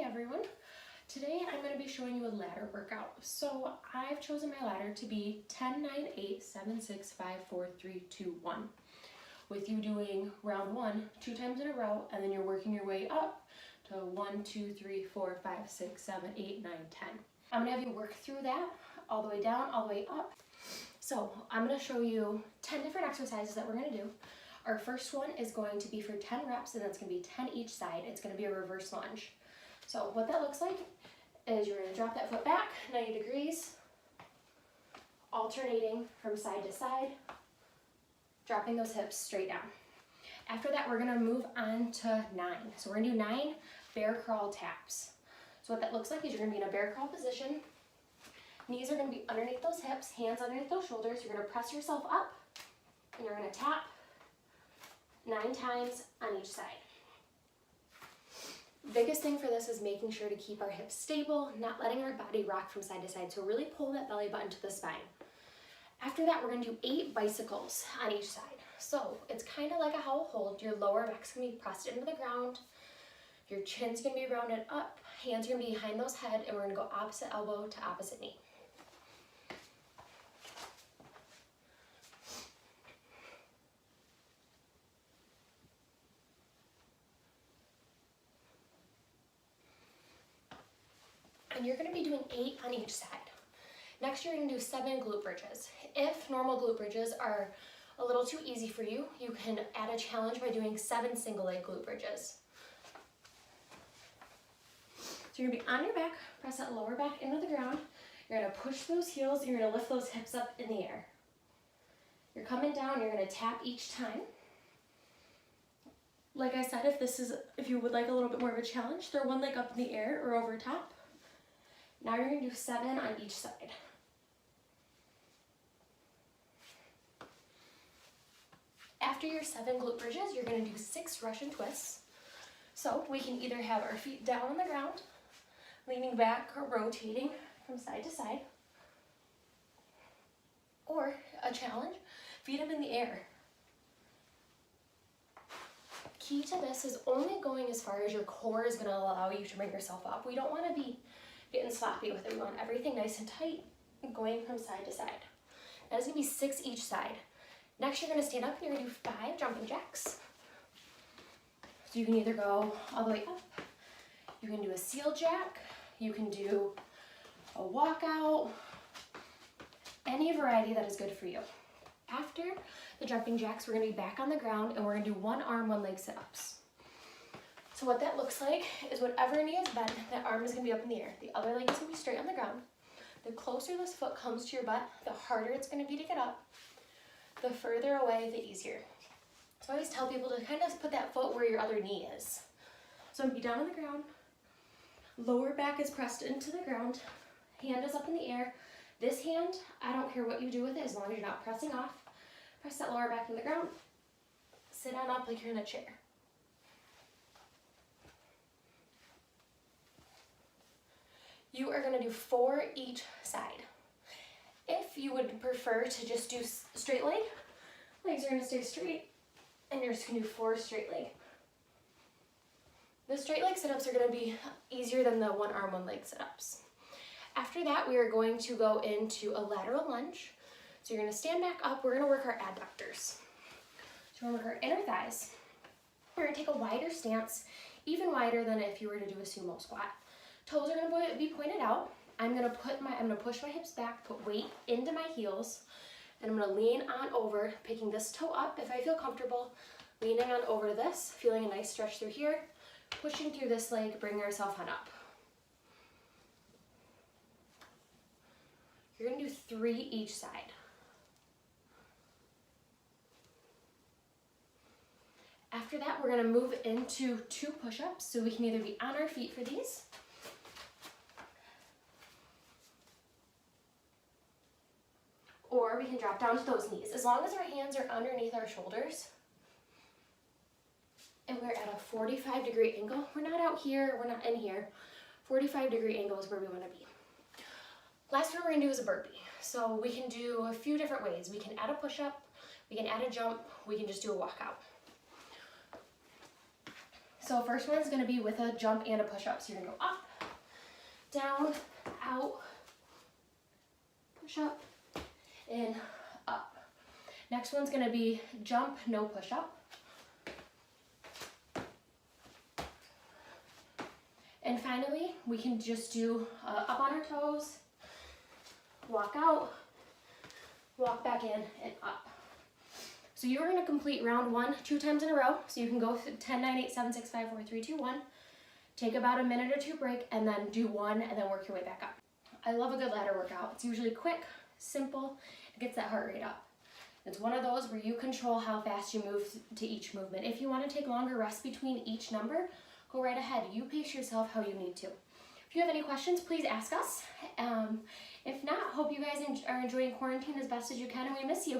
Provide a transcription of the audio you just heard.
everyone. Today I'm going to be showing you a ladder workout. So I've chosen my ladder to be 10, 9, 8, 7, 6, 5, 4, 3, 2, 1. With you doing round 1 2 times in a row, and then you're working your way up to 1, 2, 3, 4, 5, 6, 7, 8, 9, 10. I'm going to have you work through that all the way down, all the way up. So I'm going to show you 10 different exercises that we're going to do. Our first one is going to be for 10 reps, and that's going to be 10 each side. It's going to be a reverse lunge. So what that looks like is you're going to drop that foot back 90 degrees, alternating from side to side, dropping those hips straight down. After that, we're going to move on to 9. So we're going to do 9 bear crawl taps. So what that looks like is you're going to be in a bear crawl position. Knees are going to be underneath those hips, hands underneath those shoulders. You're going to press yourself up, and you're going to tap 9 times on each side. Biggest thing for this is making sure to keep our hips stable, not letting our body rock from side to side. So really pull that belly button to the spine. After that, we're going to do 8 bicycles on each side. So it's kind of like a how hold. Your lower back's going to be pressed into the ground. Your chin's going to be rounded up. Hands are going to be behind those head, and we're going to go opposite elbow to opposite knee. And you're going to be doing 8 on each side. Next, you're going to do 7 glute bridges. If normal glute bridges are a little too easy for you, you can add a challenge by doing 7 single leg glute bridges. So you're going to be on your back, press that lower back into the ground. You're going to push those heels, and you're going to lift those hips up in the air. You're coming down, you're going to tap each time. Like I said, if you would like a little bit more of a challenge, throw one leg up in the air or over top. Now you're going to do 7 on each side. After your 7 glute bridges, you're going to do 6 Russian twists. So we can either have our feet down on the ground, leaning back or rotating from side to side, or a challenge, feet up in the air. Key to this is only going as far as your core is going to allow you to bring yourself up. We don't want to be getting sloppy with it. We want everything nice and tight, going from side to side. That is going to be 6 each side. Next, you're going to stand up and you're going to do 5 jumping jacks. So you can either go all the way up, you can do a seal jack, you can do a walkout, any variety that is good for you. After the jumping jacks, we're going to be back on the ground, and we're going to do 1 arm, 1 leg sit-ups. So what that looks like is whatever knee is bent, that arm is going to be up in the air. The other leg is going to be straight on the ground. The closer this foot comes to your butt, the harder it's going to be to get up. The further away, the easier. So I always tell people to kind of put that foot where your other knee is. So I'm going to be down on the ground. Lower back is pressed into the ground. Hand is up in the air. This hand, I don't care what you do with it as long as you're not pressing off. Press that lower back in the ground. Sit on up like you're in a chair. You are going to do 4 each side. If you would prefer to just do straight leg, legs are going to stay straight, and you're just going to do 4 straight leg. The straight leg sit-ups are going to be easier than the 1 arm, 1 leg sit-ups. After that, we are going to go into a lateral lunge. So you're going to stand back up. We're going to work our adductors. So we're going to work our inner thighs. We're going to take a wider stance, even wider than if you were to do a sumo squat. Toes are going to be pointed out. I'm going to push my hips back, put weight into my heels, and I'm going to lean on over, picking this toe up if I feel comfortable, leaning on over to this, feeling a nice stretch through here, pushing through this leg, bring yourself on up. You're going to do 3 each side. After that, we're going to move into 2 push-ups, so we can either be on our feet for these, or we can drop down to those knees. As long as our hands are underneath our shoulders and we're at a 45-degree angle, we're not out here, we're not in here, 45-degree angle is where we want to be. Last one we're going to do is a burpee. So we can do a few different ways. We can add a push-up, we can add a jump, we can just do a walkout. So first one's gonna be with a jump and a push-up. So you're gonna go up, down, out, push-up, and up. Next one's gonna be jump, no push-up. And finally, we can just do up on our toes, walk out, walk back in, and up. So you're gonna complete round 1 2 times in a row. So you can go 10, 9, 8, 7, 6, 5, 4, 3, 2, 1. Take about a minute or 2 break, and then do 1, and then work your way back up. I love a good ladder workout. It's usually quick, simple, it gets that heart rate up. It's one of those where you control how fast you move to each movement. If you wanna take longer rests between each number, go right ahead. You pace yourself how you need to. If you have any questions, please ask us. If not, hope you guys are enjoying quarantine as best as you can, and we miss you.